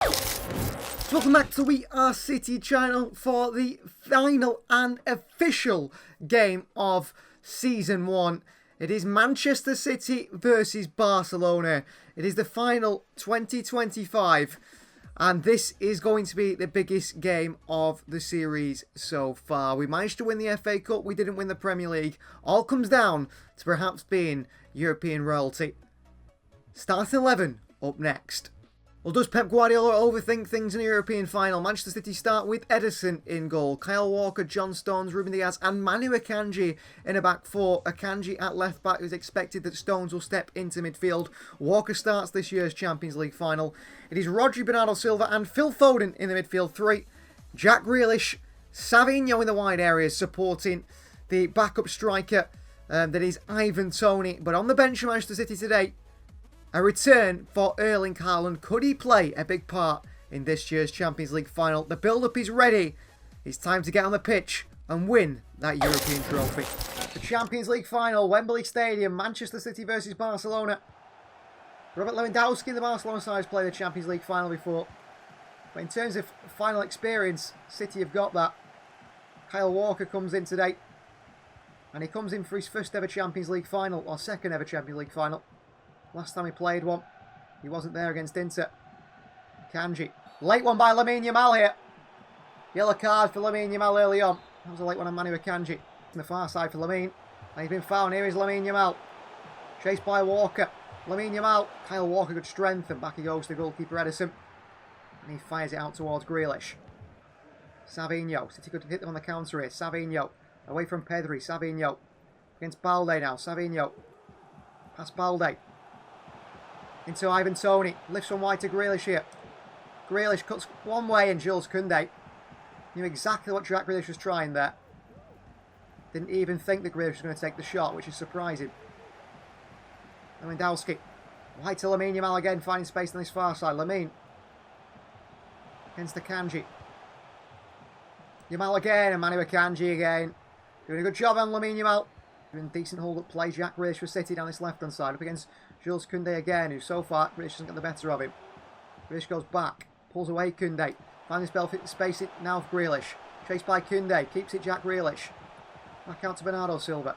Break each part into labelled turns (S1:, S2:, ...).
S1: Welcome back to We Are City channel for the final and official game of Season 1. It is Manchester City versus Barcelona. It is the final 2025. And this is going to be the biggest game of the series so far. We managed to win the FA Cup. We didn't win the Premier League. All comes down to perhaps being European royalty. Starting 11 up next. Well, does Pep Guardiola overthink things in the European final? Manchester City start with Ederson in goal. Kyle Walker, John Stones, Ruben Dias and Manu Akanji in a back four. Akanji at left back. It is expected that Stones will step into midfield. Walker starts this year's Champions League final. It is Rodri, Bernardo Silva and Phil Foden in the midfield three. Jack Grealish, Savinho in the wide areas supporting the backup striker that is Ivan Toney. But on the bench for Manchester City today, a return for Erling Haaland. Could he play a big part in this year's Champions League final? The build-up is ready. It's time to get on the pitch and win that European trophy. The Champions League final, Wembley Stadium, Manchester City versus Barcelona. Robert Lewandowski in the Barcelona side has played the Champions League final before. But in terms of final experience, City have got that. Kyle Walker comes in today. And he comes in for his first ever Champions League final, or second ever Champions League final. Last time he played one, he wasn't there against Inter. Kanji. Late one by Lamine Yamal here. Yellow card for Lamine Yamal early on. That was a late one on Manu Akanji. On the far side for Lamine. And he's been found. Here is Lamine Yamal. Chased by Walker. Lamine Yamal. Kyle Walker, good strength. And back he goes to goalkeeper Ederson. And he fires it out towards Grealish. Savinho. City could hit them on the counter here. Savinho. Away from Pedri. Savinho. Against Balde now. Savinho. Past Balde. Into Ivan Toney. Lifts one wide to Grealish here. Grealish cuts one way and Jules Koundé knew exactly what Jack Grealish was trying there. Didn't even think that Grealish was going to take the shot, which is surprising. Lewandowski. Wide to Lamine Yamal again, finding space on his far side. Lamine. Against Akanji. Yamal again and Manu Akanji again. Doing a good job on Lamine Yamal. Doing decent hold-up play. Jack Grealish for City down this left-hand side. Up against Jules Koundé again, who so far Grealish doesn't get the better of him. Grealish goes back. Pulls away Koundé. Finding space now for Grealish. Chased by Koundé. Keeps it Jack Grealish. Back out to Bernardo Silva.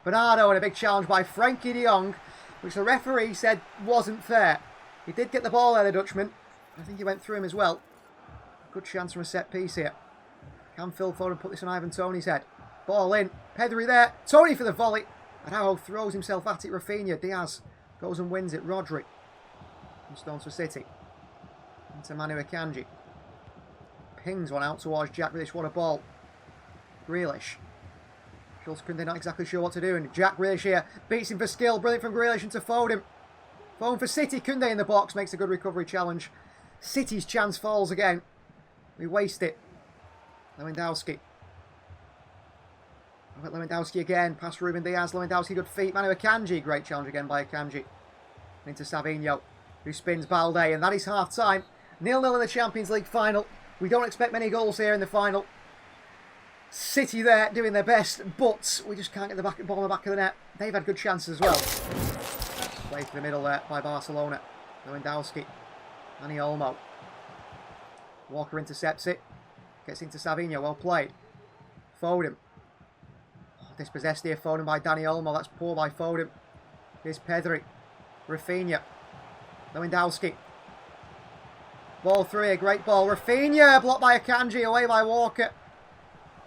S1: Bernardo and a big challenge by Frankie de Jong, which the referee said wasn't fair. He did get the ball there, the Dutchman. I think he went through him as well. Good chance from a set piece here. Can Phil Foden put this on Ivan Toney's head? Ball in. Pedri there. Toney for the volley. Araujo throws himself at it. Rafinha. Diaz goes and wins it. Rodri. And Stones for City. Into Manu Akanji. Pings one out towards Jack Grealish. What a ball. Grealish. Jules Koundé not exactly sure what to do. And Jack Grealish here beats him for skill. Brilliant from Grealish into Foden. Foden for City. Koundé in the box. Makes a good recovery challenge. City's chance falls again. We waste it. Lewandowski. Lewandowski again, past Ruben Dias, Lewandowski, good feet, Manu Akanji, great challenge again by Akanji. Into Savinho, who spins Balde, and that is half-time. 0-0 in the Champions League final. We don't expect many goals here in the final. City there, doing their best, but we just can't get the ball in the back of the net. They've had good chances as well. Play to the middle there by Barcelona. Lewandowski, Dani Olmo. Walker intercepts it, gets into Savinho, well played. Foden. Dispossessed here, Foden by Dani Olmo. That's poor by Foden. Here's Pedri. Rafinha. Lewandowski. Ball through here. Great ball. Rafinha. Blocked by Akanji. Away by Walker.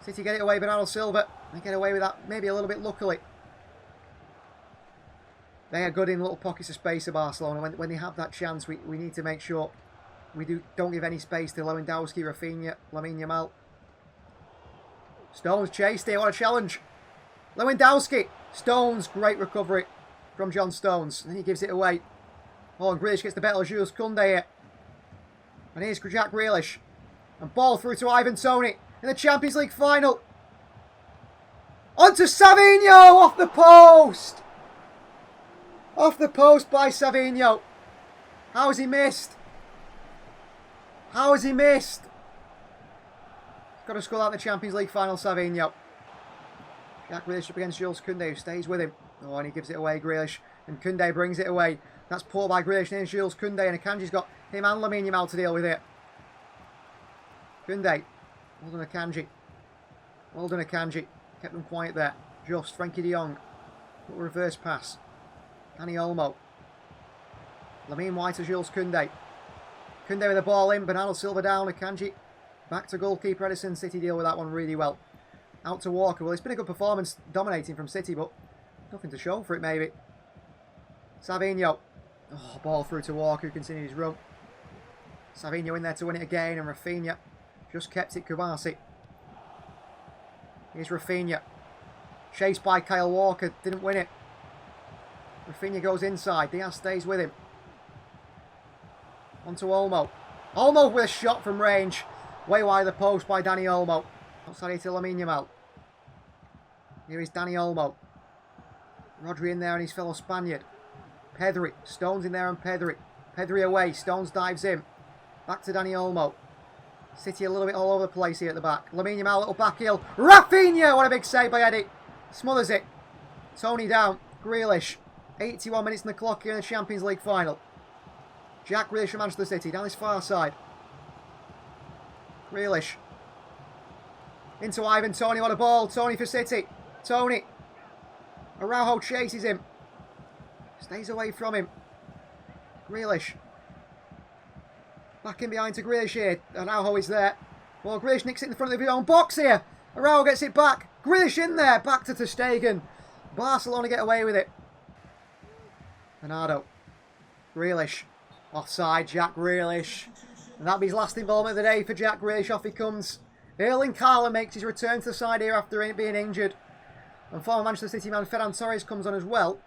S1: City get it away. Bernardo Silva. They get away with that maybe a little bit luckily. They are good in little pockets of space of Barcelona. When they have that chance, we need to make sure we don't give any space to Lewandowski, Rafinha, Lamine Yamal. Stones chased here. What a challenge. Lewandowski. Stones. Great recovery from John Stones. And then he gives it away. Oh, and Grealish gets the better of Jules Koundé here. And here's Jack Grealish. And ball through to Ivan Toney in the Champions League final. On to Savinho. Off the post. Off the post by Savinho. How has he missed? How has he missed? He's got to score out in the Champions League final, Savinho. Jack Grealish up against Jules Koundé, who stays with him. Oh, and he gives it away, Grealish. And Koundé brings it away. That's poor by Grealish. And here's Jules Koundé. And Akanji's got Him and Lamine Yamal to deal with it. Koundé. Well done, Akanji. Well done, Akanji. Kept them quiet there. Just Frankie de Jong. Little reverse pass. Dani Olmo. Lamine White to Jules Koundé. Koundé with the ball in. Bernardo Silva down. Akanji. Back to goalkeeper Edison. City deal with that one really well. Out to Walker. Well, it's been a good performance dominating from City, but nothing to show for it maybe. Savinho. Oh, ball through to Walker, who continued his run. Savinho in there to win it again, and Rafinha just kept it. Kubasi. Here's Rafinha. Chased by Kyle Walker. Didn't win it. Rafinha goes inside. Diaz stays with him. On to Olmo. Olmo with a shot from range. Way wide of the post by Dani Olmo. Outside here to Lamine Yamal. Here is Dani Olmo. Rodri in there and his fellow Spaniard. Pedri. Stones in there and Pedri. Pedri away. Stones dives in. Back to Dani Olmo. City a little bit all over the place here at the back. Lamine Yamal, little back heel. Rafinha! What a big save by Eddie. Smothers it. Tony down. Grealish. 81 minutes on the clock here in the Champions League final. Jack Grealish from Manchester City. Down this far side. Grealish. Into Ivan Toney. What a ball. Toney for City. Toney. Araujo chases him. Stays away from him. Grealish. Back in behind to Grealish here. Araujo is there. Well, Grealish nicks it in the front of his own box here. Araujo gets it back. Grealish in there. Back to Ter Stegen. Barcelona get away with it. Bernardo. Grealish. Offside, Jack Grealish. And that'll be his last involvement of the day for Jack Grealish. Off he comes. Erling Haaland makes his return to the side here after being injured. And former Manchester City man Ferran Torres comes on as well.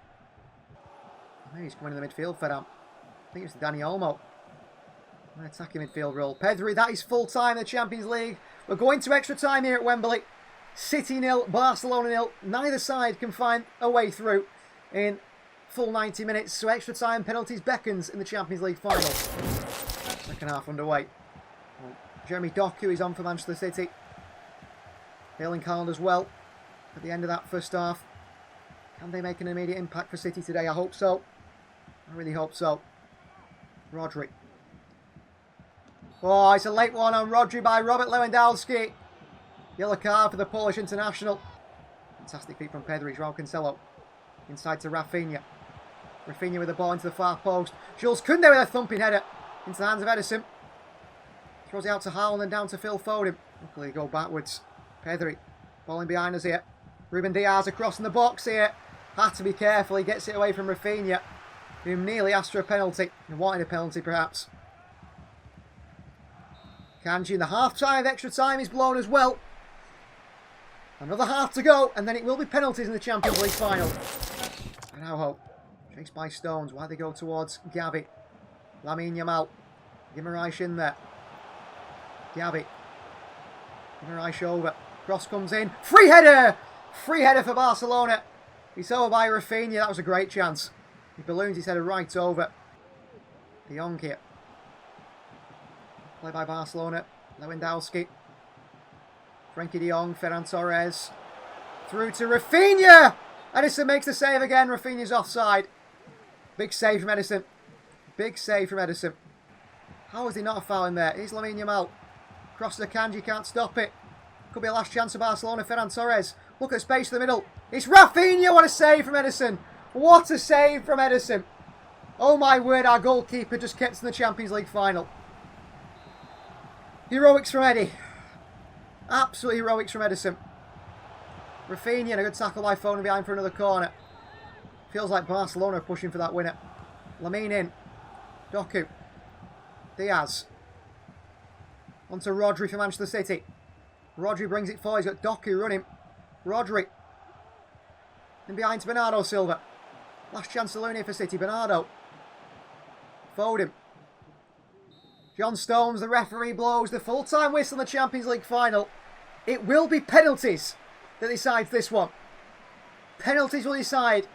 S1: Maybe he's coming in the midfield, Ferran. I think it's Dani Olmo. An attacking midfield role. Pedri, that is full time in the Champions League. We're going to extra time here at Wembley. City 0, Barcelona 0. Neither side can find a way through in full 90 minutes. So extra time, penalties beckons in the Champions League final. Second half underway. Well, Jeremy Doku is on for Manchester City. Erling Haaland as well at the end of that first half. Can they make an immediate impact for City today? I hope so. I really hope so. Rodri. Oh, it's a late one on Rodri by Robert Lewandowski. Yellow card for the Polish international. Fantastic feet from Pedri. João Cancelo. Inside to Rafinha. Rafinha with the ball into the far post. Jules Koundé with a thumping header into the hands of Edison. Throws it out to Haaland and down to Phil Foden. Luckily they go backwards. Pedri. Ball in behind us here. Ruben Diaz across in the box here. Had to be careful. He gets it away from Rafinha, who nearly asked for a penalty. And wanted a penalty perhaps. Kanji in the half-time, extra time is blown as well. Another half to go, and then it will be penalties in the Champions League final. Araujo, chased by Stones. Why they go towards Gavi. Lamine Yamal. Guimaraes in there. Gavi. Guimaraes over. Cross comes in. Free header! Free header for Barcelona. It's over by Rafinha. That was a great chance. He balloons his header right over. De Jong here. Play by Barcelona. Lewandowski. Frankie de Jong. Ferran Torres. Through to Rafinha. Edison makes the save again. Rafinha's offside. Big save from Edison. Big save from Edison. How is he not a foul in there? Here's Lamine Yamal. Crosses the Kanji. Can't stop it. Could be a last chance for Barcelona. Ferran Torres. Look at space in the middle. It's Rafinha. What a save from Edison. What a save from Edison. Oh my word. Our goalkeeper just kept in the Champions League final. Heroics from Eddie. Absolute heroics from Edison. Rafinha and a good tackle by Foden behind for another corner. Feels like Barcelona are pushing for that winner. Lamine in. Doku. Diaz. On to Rodri for Manchester City. Rodri brings it forward. He's got Doku running. Rodri. And behind to Bernardo Silva. Last chance to Looney for City. Bernardo. Foden. John Stones, the referee, blows the full-time whistle in the Champions League final. It will be penalties that decides this one. Penalties will decide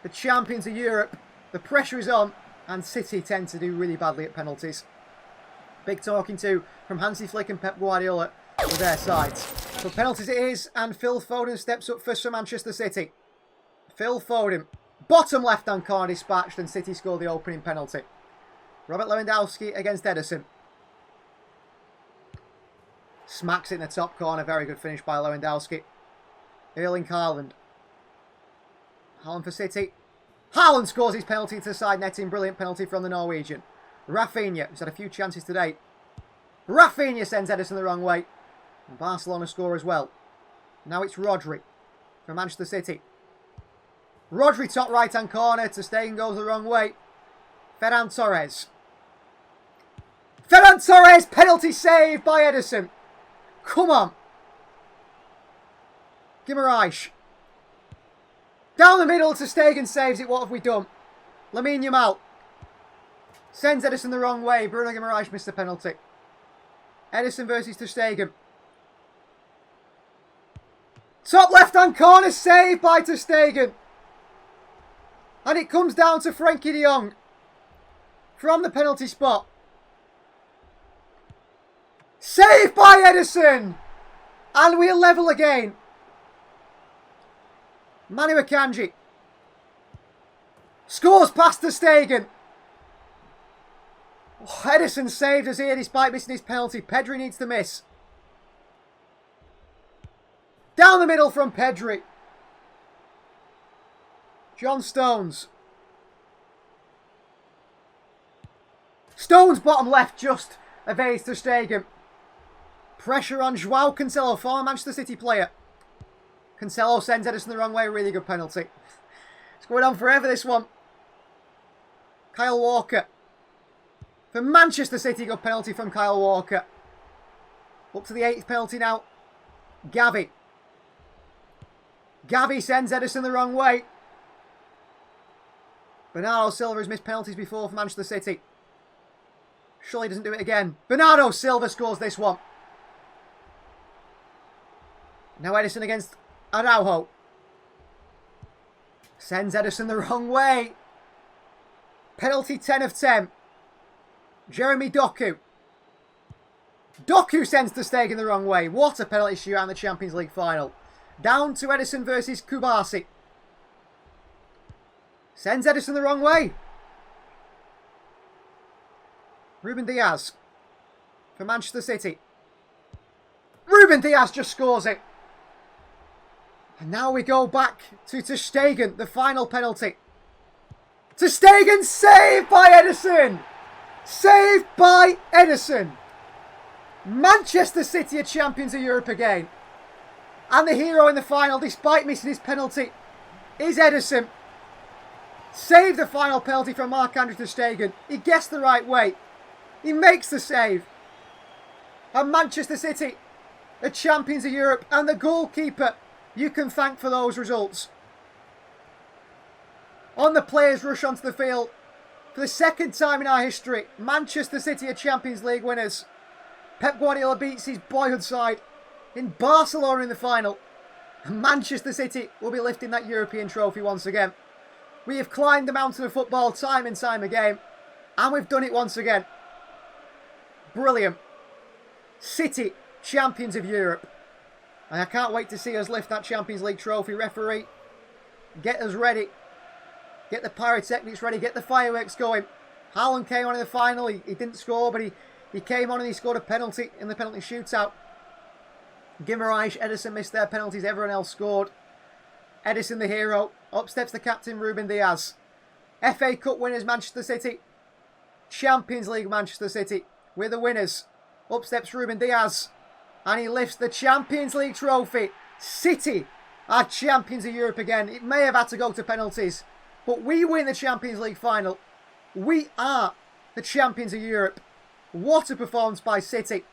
S1: the champions of Europe. The pressure is on, and City tend to do really badly at penalties. Big talking to from Hansi Flick and Pep Guardiola with their sides. So penalties it is, and Phil Foden steps up first for Manchester City. Phil Foden, bottom left-hand corner dispatched, and City score the opening penalty. Robert Lewandowski against Ederson. Smacks it in the top corner. Very good finish by Lewandowski. Erling Haaland. Haaland for City. Haaland scores his penalty to the side netting. Brilliant penalty from the Norwegian. Rafinha, who's had a few chances today. Rafinha sends Ederson the wrong way. And Barcelona score as well. Now it's Rodri for Manchester City. Rodri top right-hand corner. Ter Stegen goes the wrong way. Ferran Torres. Ferran Torres! Penalty save by Ederson. Come on. Guimaraes. Down the middle, Ter Stegen saves it. What have we done? Lamine Yamal. Sends Ederson the wrong way. Bruno Guimaraes missed the penalty. Ederson versus Ter Stegen. Top left-hand corner saved by Ter Stegen. And it comes down to Frenkie de Jong from the penalty spot. Saved by Ederson. And we're level again. Manu Akanji. Scores past Ter Stegen. Oh, Ederson saved us here despite missing his penalty. Pedri needs to miss. Down the middle from Pedri. John Stones. Stones bottom left just evades Ter Stegen. Pressure on Joao Cancelo, former Manchester City player. Cancelo sends Ederson the wrong way. Really good penalty. It's going on forever, this one. Kyle Walker. For Manchester City, good penalty from Kyle Walker. Up to the 8th penalty now. Gavi. Gavi sends Ederson the wrong way. Bernardo Silva has missed penalties before for Manchester City. Surely doesn't do it again. Bernardo Silva scores this one. Now Ederson against Araujo. Sends Ederson the wrong way. Penalty 10 of 10. Jeremy Doku. Doku sends Ter Stegen the wrong way. What a penalty shootout in the Champions League final. Down to Ederson versus Kubasi. Sends Ederson the wrong way. Ruben Diaz for Manchester City. Ruben Diaz just scores it. And now we go back to Ter Stegen, the final penalty. Ter Stegen saved by Ederson. Saved by Ederson. Manchester City are champions of Europe again. And the hero in the final, despite missing his penalty, is Ederson. Saved the final penalty from Marc-Andre Ter Stegen. He guessed the right way. He makes the save. And Manchester City are champions of Europe. And the goalkeeper you can thank for those results. On the players rush onto the field. For the second time in our history, Manchester City are Champions League winners. Pep Guardiola beats his boyhood side in Barcelona in the final. And Manchester City will be lifting that European trophy once again. We have climbed the mountain of football time and time again. And we've done it once again. Brilliant. City, champions of Europe. And I can't wait to see us lift that Champions League trophy. Referee, get us ready. Get the pyrotechnics ready. Get the fireworks going. Haaland came on in the final. He didn't score, but he came on and he scored a penalty in the penalty shootout. Guimaraes, Ederson missed their penalties. Everyone else scored. Ederson the hero. Up steps the captain, Ruben Diaz. FA Cup winners, Manchester City. Champions League, Manchester City. We're the winners. Up steps Ruben Diaz. And he lifts the Champions League trophy. City are champions of Europe again. It may have had to go to penalties. But we win the Champions League final. We are the champions of Europe. What a performance by City.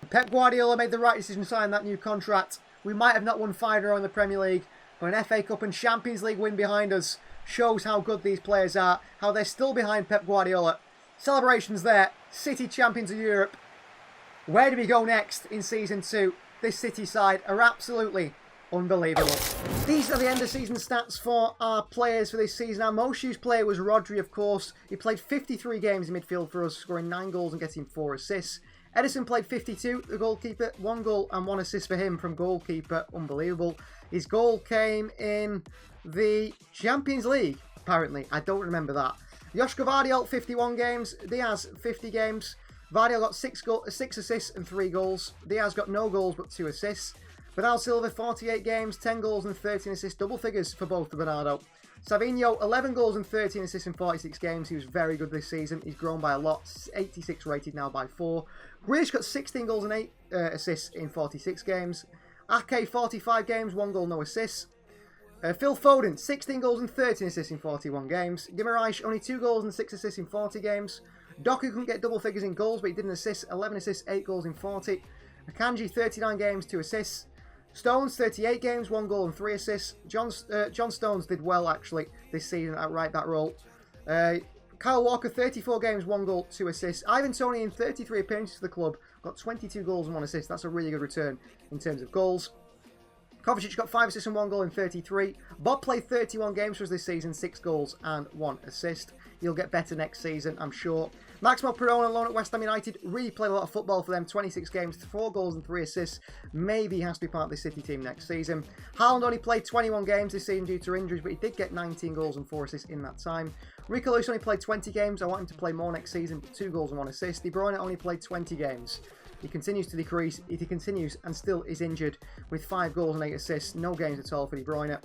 S1: Pep Guardiola made the right decision to sign that new contract. We might have not won 5-0 in the Premier League, but an FA Cup and Champions League win behind us shows how good these players are, how they're still behind Pep Guardiola. Celebrations there. City champions of Europe. Where do we go next in Season 2? This City side are absolutely unbelievable. These are the end of season stats for our players for this season. Our most used player was Rodri, of course. He played 53 games in midfield for us, scoring 9 goals and getting 4 assists. Ederson played 52, the goalkeeper. 1 goal and 1 assist for him from goalkeeper. Unbelievable. His goal came in the Champions League, apparently. I don't remember that. Joško Vardiol, 51 games. Diaz, 50 games. Vardiol got 6 assists and 3 goals. Diaz got no goals but 2 assists. Bernardo Silva, 48 games, 10 goals and 13 assists. Double figures for both the Bernardo. Savinho, 11 goals and 13 assists in 46 games. He was very good this season. He's grown by a lot. 86 rated now by 4. Grealish got 16 goals and 8 assists in 46 games. Ake, 45 games, 1 goal, no assists. Phil Foden, 16 goals and 13 assists in 41 games. Guimaraes, only 2 goals and 6 assists in 40 games. Doku couldn't get double figures in goals, but he did an assist, 11 assists, 8 goals in 40. Akanji, 39 games, 2 assists. Stones, 38 games, 1 goal and 3 assists. John Stones did well, actually, this season at right back role. Kyle Walker, 34 games, 1 goal, 2 assists. Ivan Toney, in 33 appearances for the club, got 22 goals and 1 assist. That's a really good return in terms of goals. Kovacic got 5 assists and 1 goal in 33. Bob played 31 games for us this season, 6 goals and 1 assist. He'll get better next season, I'm sure. Maximo Perrone on loan at West Ham United, really played a lot of football for them, 26 games, 4 goals and 3 assists. Maybe he has to be part of the City team next season. Haaland only played 21 games this season due to injuries, but he did get 19 goals and 4 assists in that time. Rico Lewis only played 20 games, I want him to play more next season, but 2 goals and 1 assist. De Bruyne only played 20 games. He continues to decrease, he continues and still is injured with 5 goals and 8 assists, no games at all for De Bruyne.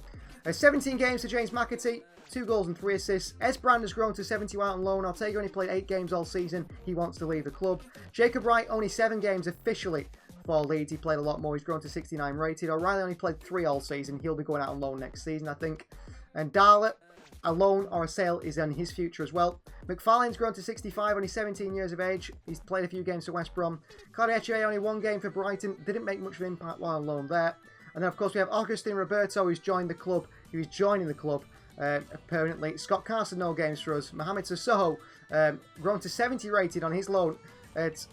S1: 17 games to James McAtee, 2 goals and 3 assists. Esbrand has grown to 70 out on loan. Ortega only played 8 games all season. He wants to leave the club. Jacob Wright only 7 games officially for Leeds. He played a lot more. He's grown to 69 rated. O'Reilly only played 3 all season. He'll be going out on loan next season, I think. And Darla, a loan or a sale is in his future as well. McFarlane's grown to 65, only 17 years of age. He's played a few games for West Brom. Cardiache only 1 game for Brighton. Didn't make much of an impact while on loan there. And then, of course, we have Augustin Roberto, who's joined the club. Who's joining the club permanently. Scott Carson, no games for us. Mohamed Sissoko, grown to 70 rated on his loan at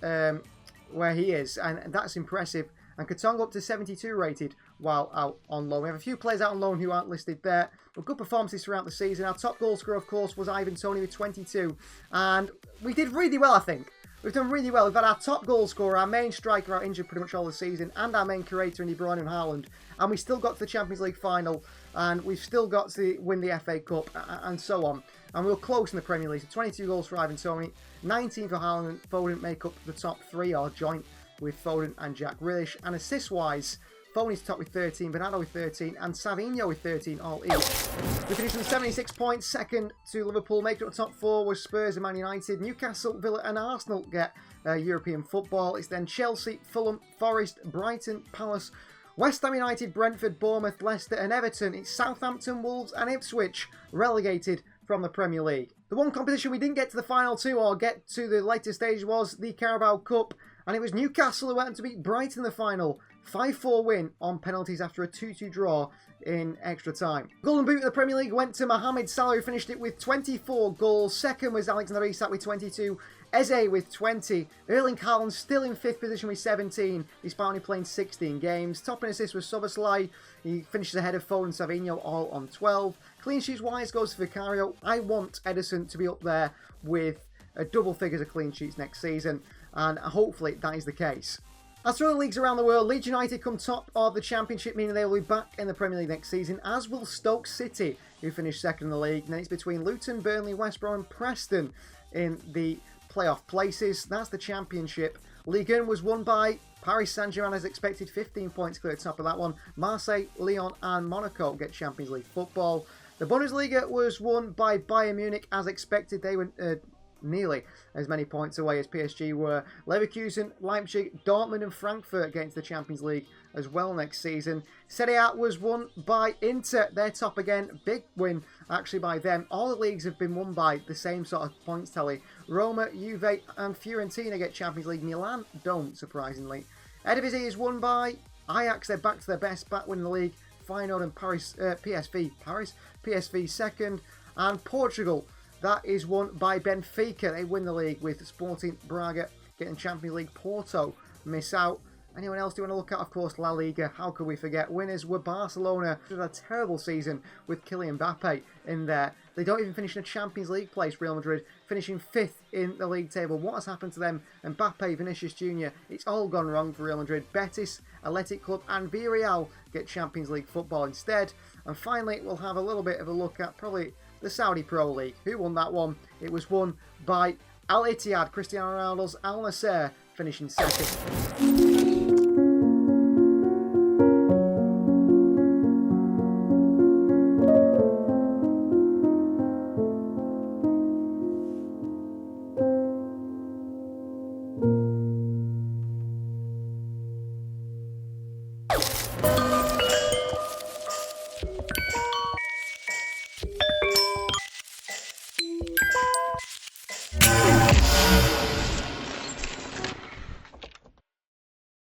S1: where he is, and that's impressive. And Katonga up to 72 rated while out on loan. We have a few players out on loan who aren't listed there, but good performances throughout the season. Our top goal scorer, of course, was Ivan Toney with 22, and we did really well, I think. We've done really well. We've had our top goal scorer, our main striker out injured pretty much all the season, and our main curator in De Bruyne and Haaland. And we still got to the Champions League final, and we've still got to win the FA Cup, and so on. And we were close in the Premier League. So 22 goals for Ivan Toney, 19 for Haaland, and Foden make up the top 3, or joint with Foden and Jack Grealish. And assist-wise, Foden's top with 13, Bernardo with 13, and Savinho with 13 all each. We finished with 76 points, second to Liverpool. Making up the top 4 was Spurs and Man United. Newcastle, Villa and Arsenal get European football. It's then Chelsea, Fulham, Forest, Brighton, Palace, West Ham United, Brentford, Bournemouth, Leicester and Everton. It's Southampton, Wolves and Ipswich relegated from the Premier League. The one competition we didn't get to the final 2 or get to the later stage was the Carabao Cup. And it was Newcastle who went on to beat Brighton in the final. 5-4 win on penalties after a 2-2 draw in extra time. Golden Boot of the Premier League went to Mohamed Salah, who finished it with 24 goals. Second was Alexander Isak with 22. Eze with 20. Erling Haaland still in 5th position with 17, despite only playing 16 games. Top in assists was Soboslai. He finishes ahead of Foden and Savinho, all on 12. Clean sheets wise goes to Vicario. I want Ederson to be up there with double figures of clean sheets next season, and hopefully that is the case. As for other leagues around the world, Leeds United come top of the Championship, meaning they will be back in the Premier League next season, as will Stoke City, who finished second in the league. And then it's between Luton, Burnley, West Brom and Preston in the playoff places. That's the Championship. Ligue 1 was won by Paris Saint-Germain as expected, 15 points clear at the top of that one. Marseille, Lyon and Monaco get Champions League football. The Bundesliga was won by Bayern Munich as expected. They were nearly as many points away as PSG were. Leverkusen, Leipzig, Dortmund and Frankfurt get into the Champions League as well next season. Serie A was won by Inter. They're top again. Big win actually by them. All the leagues have been won by the same sort of points tally. Roma, Juve and Fiorentina get Champions League. Milan don't, surprisingly. Eredivisie is won by Ajax. They're back to their best, back winning the league. Feyenoord and PSV second. And Portugal, that is won by Benfica. They win the league with Sporting Braga getting Champions League. Porto miss out. Anyone else do you want to look at? Of course, La Liga. How could we forget? Winners were Barcelona. It was a terrible season with Kylian Mbappe in there. They don't even finish in a Champions League place, Real Madrid, finishing 5th in the league table. What has happened to them? Mbappe, Vinicius Jr., it's all gone wrong for Real Madrid. Betis, Athletic Club and Villarreal get Champions League football instead. And finally, we'll have a little bit of a look at probably the Saudi Pro League. Who won that one? It was won by Al Ittihad, Cristiano Ronaldo's Al Nassr, finishing second.